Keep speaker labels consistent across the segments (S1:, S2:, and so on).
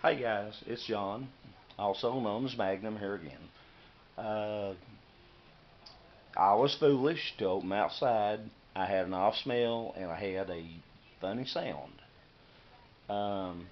S1: Hey guys, it's John, also known as Magnum here again. Uh, I was foolish to open outside. I had an off smell and I had a funny sound. Um,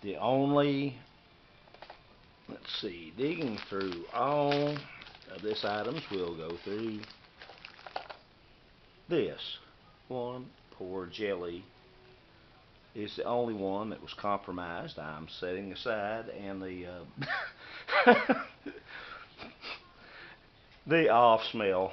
S1: the only, let's see, digging through all of this items, we'll go through this. One poor jelly is the only one that was compromised. I'm setting aside, and the off smell.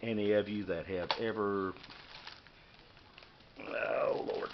S1: Any of you that have ever, oh Lord,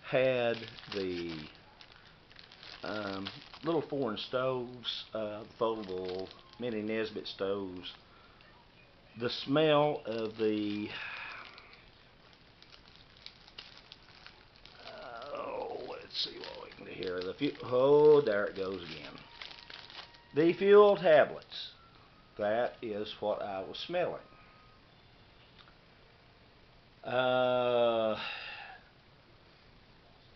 S1: had the little foreign stoves, foldable mini Nesbit stoves, the smell of the, let's see what we can do here. Oh, there it goes again. The fuel tablets. That is what I was smelling. Uh,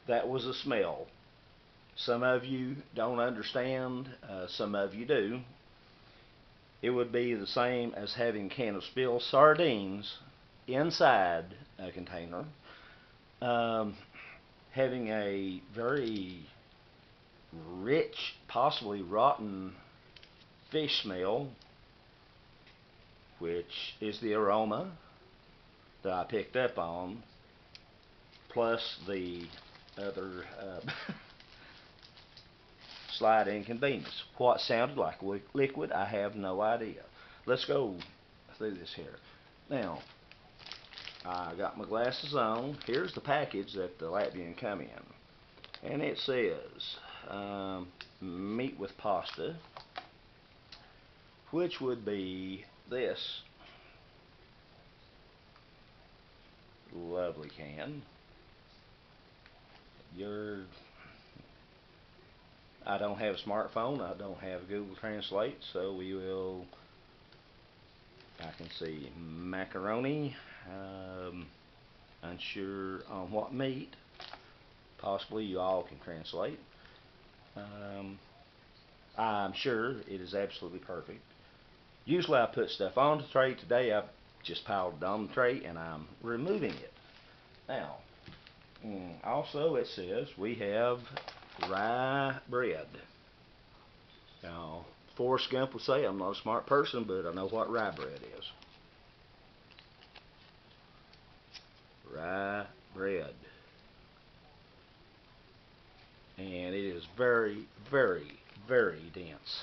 S1: that was a smell. Some of you don't understand, some of you do. It would be the same as having a can of spilled sardines inside a container, um, having a very rich, possibly rotten fish smell, which is the aroma that I picked up on, plus the other slight inconvenience. What sounded like liquid, I have no idea. Let's go through this here. Now, I got my glasses on. Here's the package that the Latvian come in. And it says meat with pasta, which would be this lovely can. Your I don't have a smartphone. I don't have Google Translate, so we will. I can see macaroni. Unsure on what meat. Possibly you all can translate. Um, I'm sure it is absolutely perfect. Usually I put stuff on the tray. Today I've just piled it on the tray and I'm removing it. Now, also it says we have rye bread. Now, Forrest Gump would say I'm not a smart person, but I know what rye bread is. Rye bread. And it is very, very, very dense.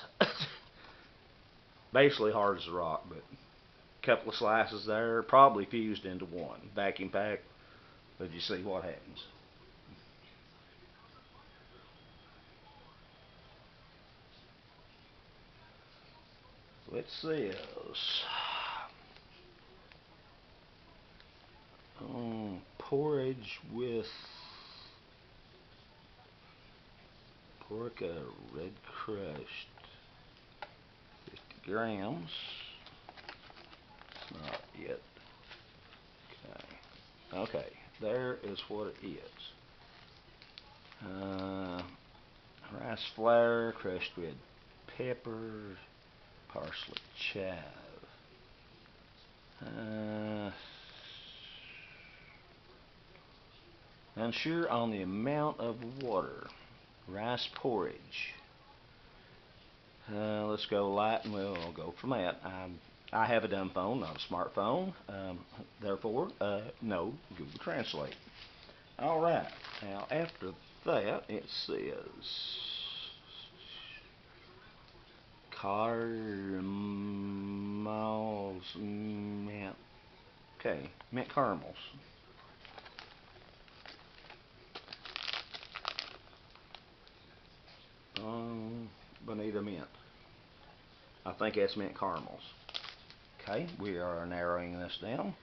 S1: Basically hard as a rock, but a couple of slices there, probably fused into one. Vacuum pack, but you see what happens. Let's see this. Porridge with pork, red crushed, 50 grams. It's not yet. Okay. Okay, there is what it is. Rice flour, crushed red pepper, parsley chive. Unsure on the amount of water. Rice porridge. Let's go light and we'll go from that. I have a dumb phone, not a smartphone. Therefore, no Google Translate. All right. Now, after that, it says caramels mint. Okay, mint caramels. Bonita mint. I think that's mint caramels. Okay, we are narrowing this down.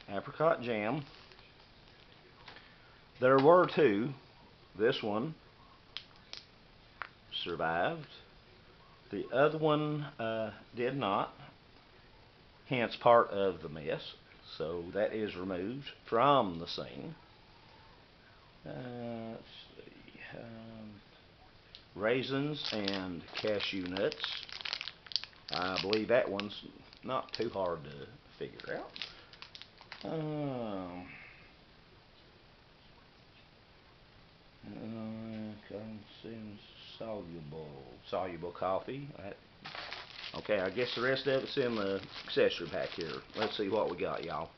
S1: Apricot jam. There were two. This one survived. The other one did not. Hence part of the mess. So that is removed from the scene. Let's see. Raisins and cashew nuts. I believe that one's not too hard to figure out. Consumes soluble coffee. Okay, I guess the rest of it's in the accessory pack here. Let's see what we got, y'all.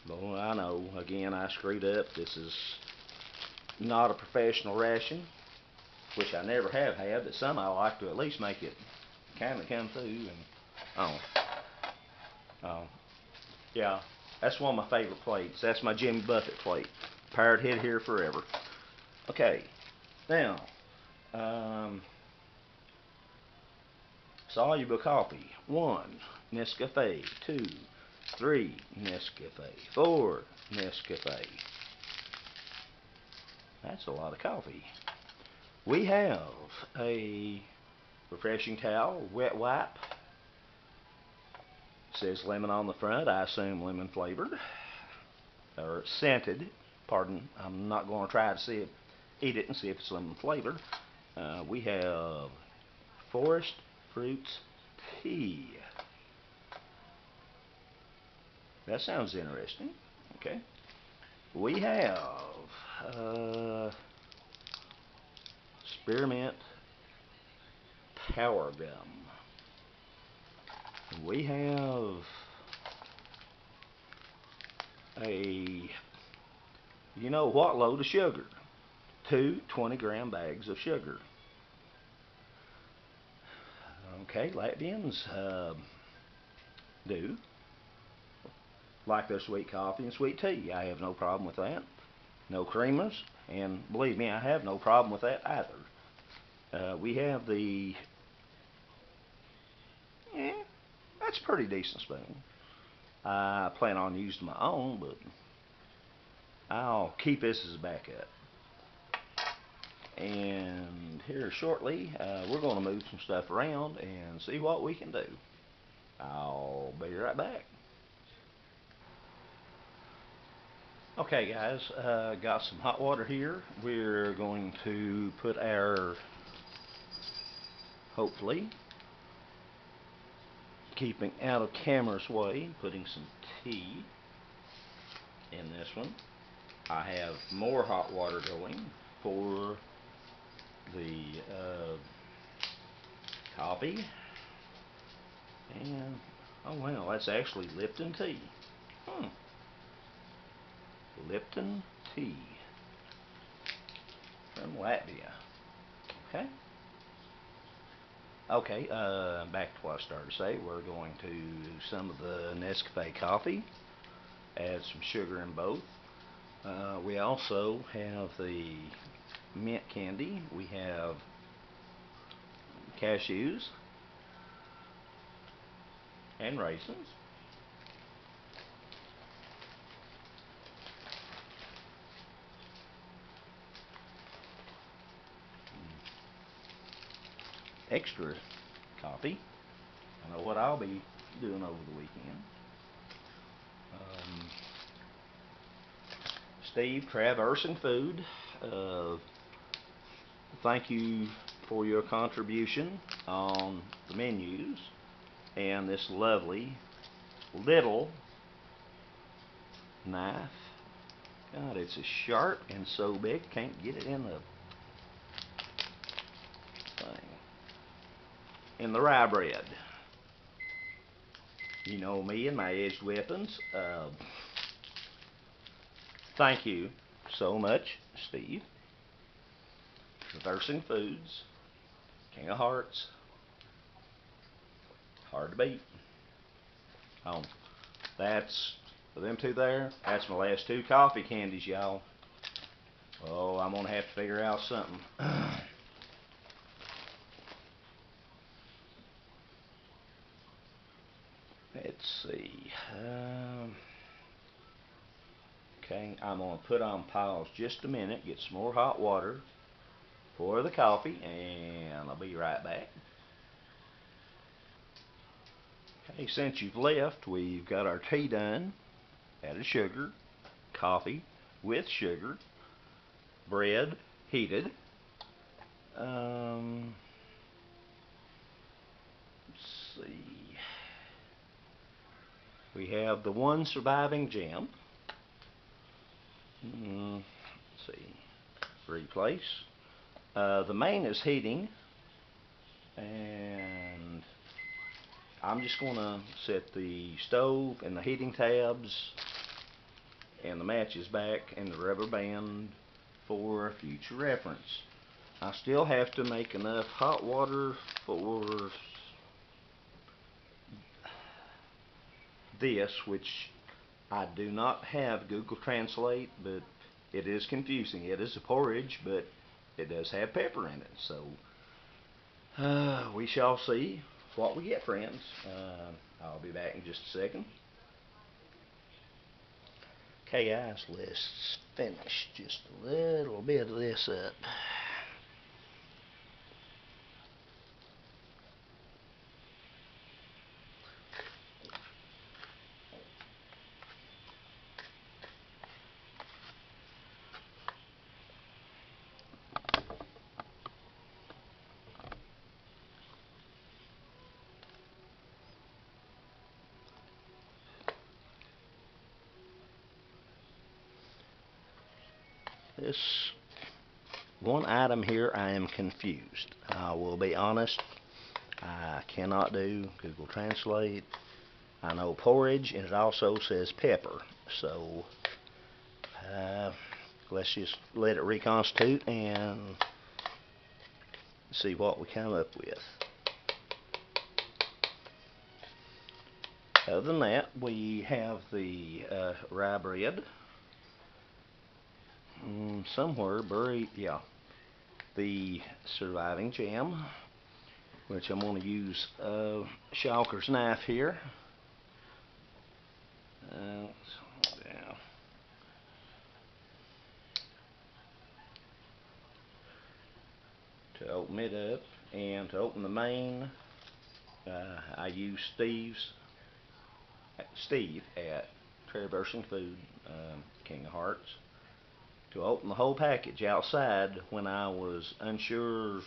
S1: Well, I know, again, I screwed up. This is not a professional ration, which I never have had, but somehow I like to at least make it kind of come through. And oh, yeah, that's one of my favorite plates. That's my Jimmy Buffett plate. Pirate head here forever. Okay, now, soluble coffee. 1 Nescafe. 2, 3 Nescafe. 4 Nescafe. That's a lot of coffee. We have a refreshing towel, wet wipe. It says lemon on the front. I assume lemon flavored or scented. Pardon. I'm not going to try to eat it and see if it's lemon flavored. We have forest fruits tea. That sounds interesting. Okay. We have spearmint power gum. We have a, you know what, load of sugar. 2 20-gram bags of sugar. Okay, Latvians do like their sweet coffee and sweet tea. I have no problem with that. No creamers, and believe me, I have no problem with that either. We have the, that's a pretty decent spoon. I plan on using my own, but I'll keep this as a backup. And here shortly, we're going to move some stuff around and see what we can do. I'll be right back. Okay guys, got some hot water here. We're going to put our, hopefully, keeping out of camera's way, putting some tea in this one. I have more hot water going for the coffee. And, oh wow, that's actually Lipton tea. Lipton tea from Latvia. Okay. Okay, back to what I started to say. We're going to do some of the Nescafe coffee. Add some sugar in both. We also have the mint candy. We have cashews and raisins. Extra coffee. I know what I'll be doing over the weekend. Steve, Traversing Food, thank you for your contribution on the menus and this lovely little knife. God, it's as sharp and so big, can't get it in the thing. In the rye bread. You know me and my edged weapons. Thank you so much, Steve. Traversing Foods, King of Hearts, hard to beat. Oh, that's, for them two there, that's my last 2 coffee candies, y'all. Oh, I'm going to have to figure out something. Let's see. Okay, I'm going to put on pause just a minute, get some more hot water for the coffee, and I'll be right back. Okay, since you've left, we've got our tea done. Added sugar, coffee with sugar, bread heated. Let's see. We have the one surviving jam. Let's see. Replace. The main is heating, and I'm just going to set the stove and the heating tabs and the matches back and the rubber band for future reference. I still have to make enough hot water for this, which I do not have Google Translate, but it is confusing. It is a porridge, but it does have pepper in it, so we shall see what we get, friends. I'll be back in just a second. Okay, guys, let's finish just a little bit of this up. This one item here, I am confused. I will be honest, I cannot do Google Translate. I know porridge, and it also says pepper. So let's just let it reconstitute and see what we come up with. Other than that, we have the rye bread. Somewhere buried, yeah, the surviving jam, which I'm going to use Schalker's knife here. Yeah. To open it up, and to open the main, I use Steve at Traversing Food, King of Hearts, to open the whole package outside when I was unsure.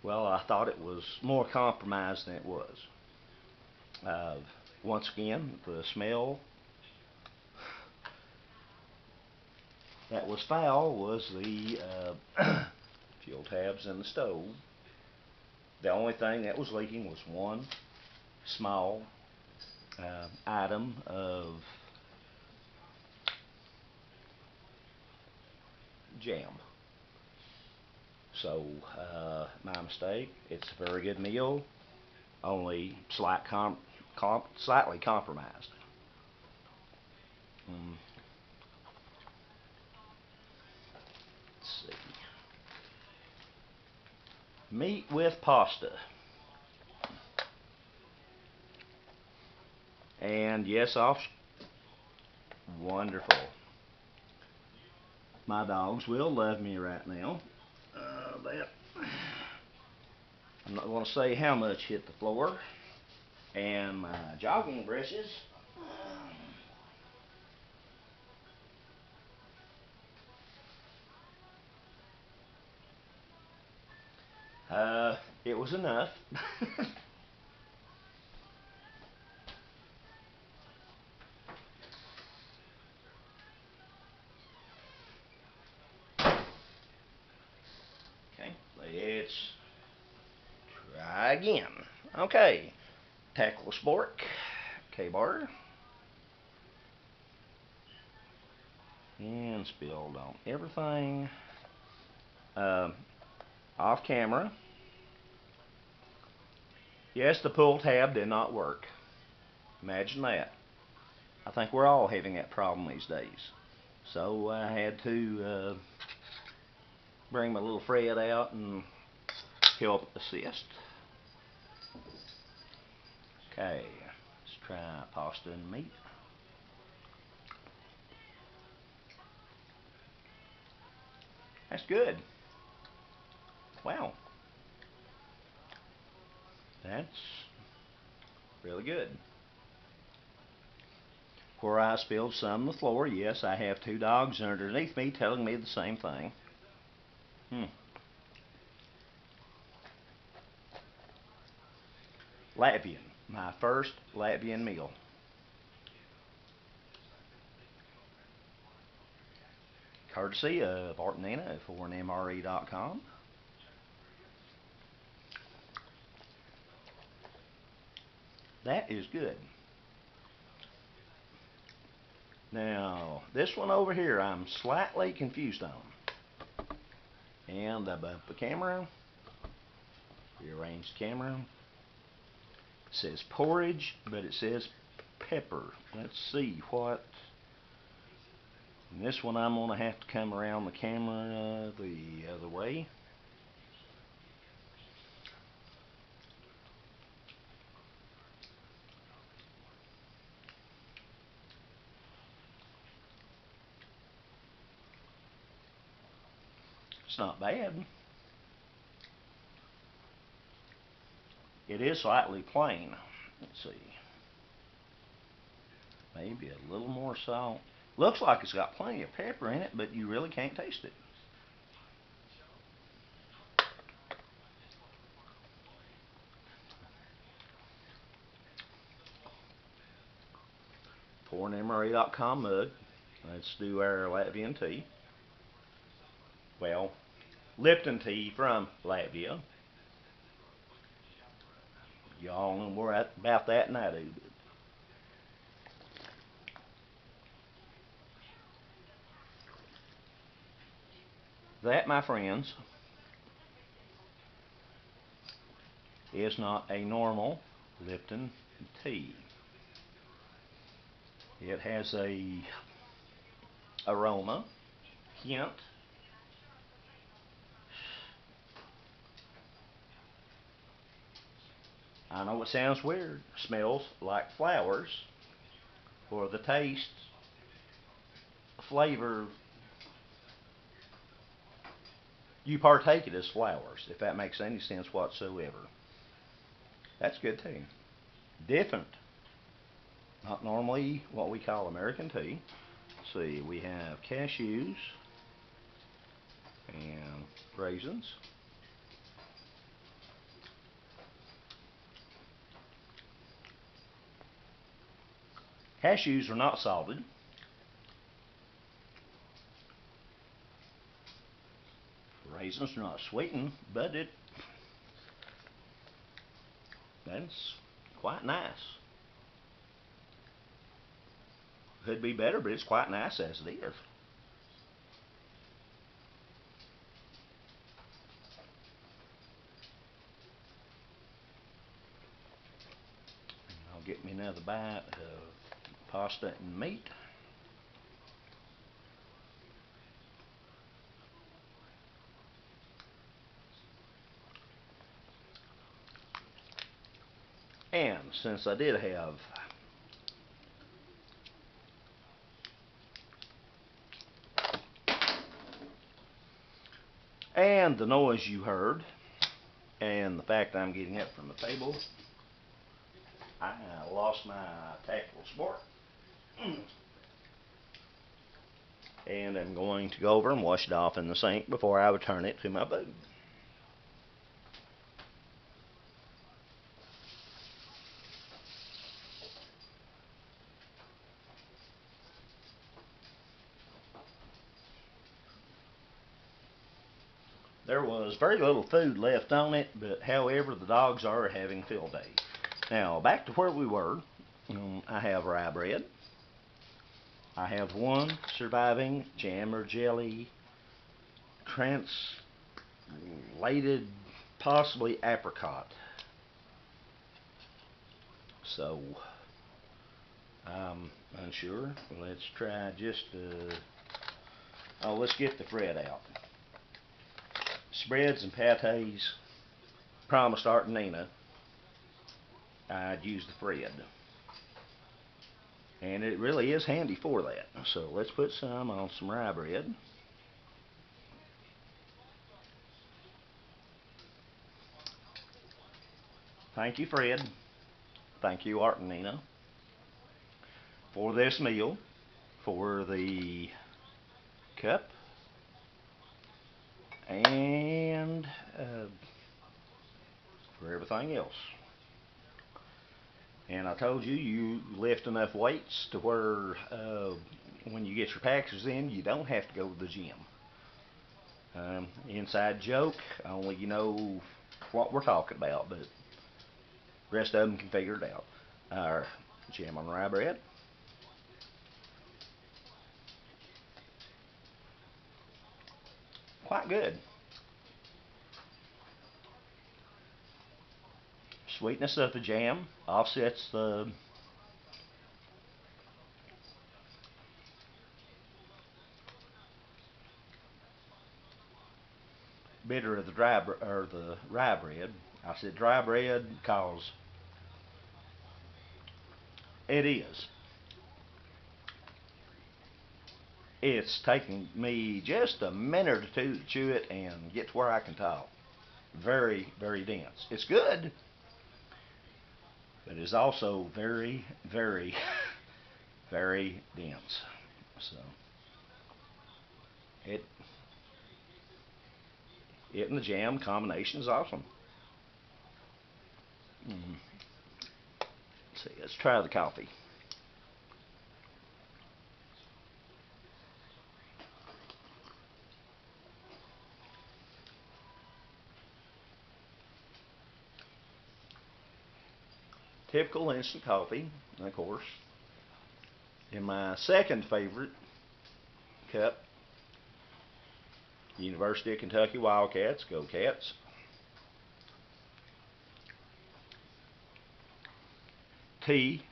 S1: Well, I thought it was more compromised than it was. Once again, the smell that was foul was the fuel tabs in the stove. The only thing that was leaking was one small item of jam. So, my mistake. It's a very good meal, only slightly compromised. Let's see. Meat with pasta. And yes, wonderful. My dogs will love me right now. I'm not going to say how much hit the floor. And my jogging brushes. It was enough. Okay, let's try again. Okay, tackle spork, K-bar, and spilled on everything. Off camera. Yes, the pull tab did not work. Imagine that. I think we're all having that problem these days. So I had to bring my little Fred out and help assist. Okay, let's try pasta and meat. That's good. Wow. That's Really good. Where I spilled some on the floor, yes, I have two dogs underneath me telling me the same thing. Latvian, my first Latvian meal. Courtesy of Art and Nina at 4NMRE.com. That is good. Now, this one over here I'm slightly confused on. And above the camera, rearrange the camera. It says porridge, but it says pepper. Let's see what. And this one I'm going to have to come around the camera the other way. It's not bad. It is slightly plain. Let's see. Maybe a little more salt. Looks like it's got plenty of pepper in it, but you really can't taste it. Pour an MRE.com mug. Let's do our Latvian tea. Well, Lipton tea from Latvia. Y'all know more about that than I do. That, my friends, is not a normal Lipton tea. It has a aroma, hint. I know it sounds weird. Smells like flowers. For the taste, flavor, you partake it as flowers, if that makes any sense whatsoever. That's good tea. Different. Not normally what we call American tea. Let's see, we have cashews and raisins. Cashews are not salted. Raisins are not sweetened, but that's quite nice. Could be better, but it's quite nice as it is. I'll get me another bite of pasta and meat. And since I did have and the noise you heard and the fact I'm getting up from the table, I lost my tactical sport. And I'm going to go over and wash it off in the sink before I return it to my boat. There was very little food left on it, but however, the dogs are having field day. Now, back to where we were. I have rye bread. I have one surviving jam or jelly translated, possibly apricot. So, I'm unsure. Let's try just let's get the bread out. Spreads and patés, promised Art and Nina I'd use the thread. And it really is handy for that. So let's put some on some rye bread. Thank you, Fred. thank you, Art and Nina, for this meal, for the cup, and for everything else. And I told you, you lift enough weights to where when you get your packages in, you don't have to go to the gym. Inside joke, only you know what we're talking about, but the rest of them can figure it out. Our jam on rye bread. Quite good. Sweetness of the jam offsets the bitter of the or the rye bread. I said dry bread because it is. It's taking me just a minute or two to chew it and get to where I can talk. Very, very dense. It's good, but it's also very, very, very dense. So it it and the jam combination is awesome. Mm. Let's see, let's try the coffee. Typical instant coffee, of course. In my second favorite cup, University of Kentucky Wildcats, go Cats. Tea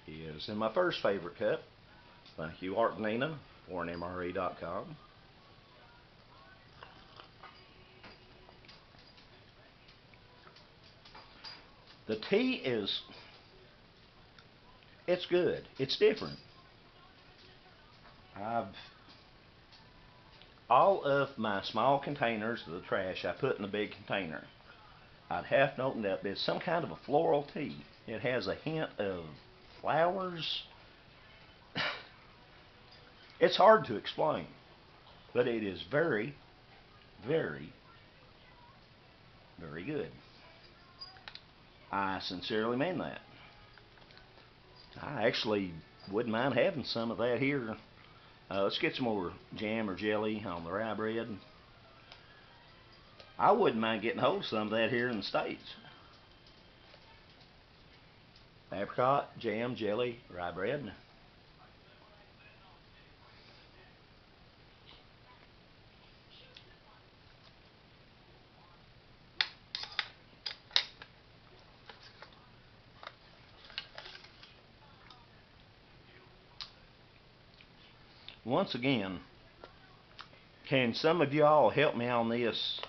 S1: is in my first favorite cup. Thank you, Art and Nina, for MRE.com. The tea is, it's good. It's different. I've all of my small containers of the trash I put in the big container. I'd have to open it up. It's some kind of a floral tea. It has a hint of flowers. It's hard to explain, but it is very, very, very good. I sincerely mean that. I actually wouldn't mind having some of that here. Let's get some more jam or jelly on the rye bread. I wouldn't mind getting hold of some of that here in the States. Apricot, jam, jelly, rye bread. Once again, can some of y'all help me on this?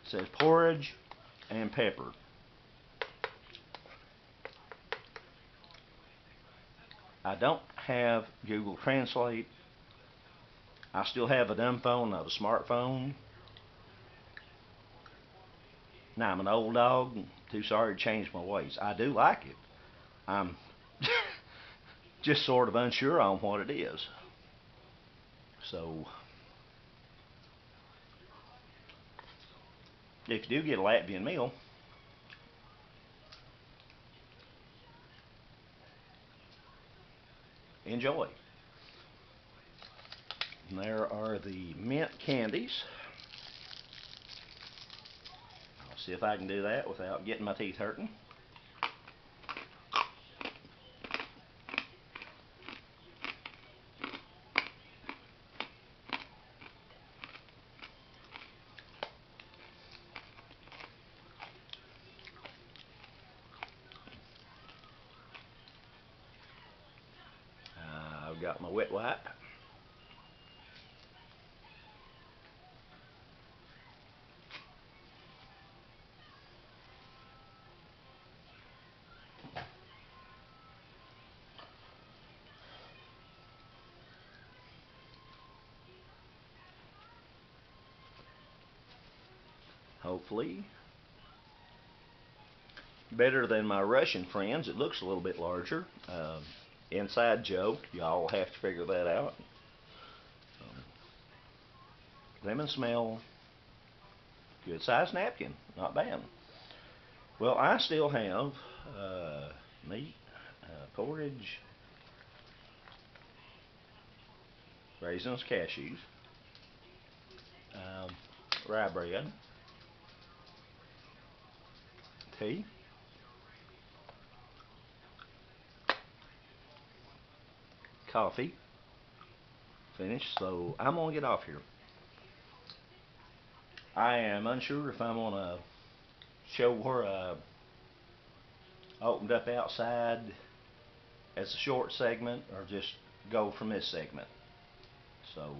S1: It says porridge and pepper. I don't have Google Translate. I still have a dumb phone, not a smartphone. Now I'm an old dog, too sorry to change my ways. I do like it. I'm just sort of unsure on what it is. So, if you do get a Latvian meal, enjoy. And there are the mint candies. I'll see if I can do that without getting my teeth hurting. I've got my wet wipe. Hopefully better than my Russian friends. It looks a little bit larger. Inside joke. Y'all will have to figure that out. Lemon smell. Good size napkin. Not bad. Well, I still have meat, porridge, raisins, cashews, um, rye bread, tea, coffee, finished. So I'm going to get off here. I am unsure if I'm going to show where I opened up outside as a short segment or just go from this segment. So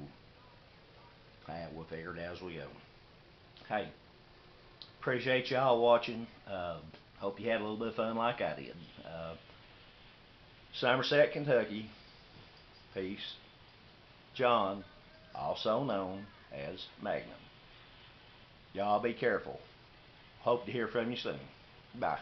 S1: we'll figure it out as we go. Hey, appreciate y'all watching. Hope you had a little bit of fun like I did. Somerset, Kentucky. Peace. John, also known as Magnum. Y'all be careful. Hope to hear from you soon. Bye.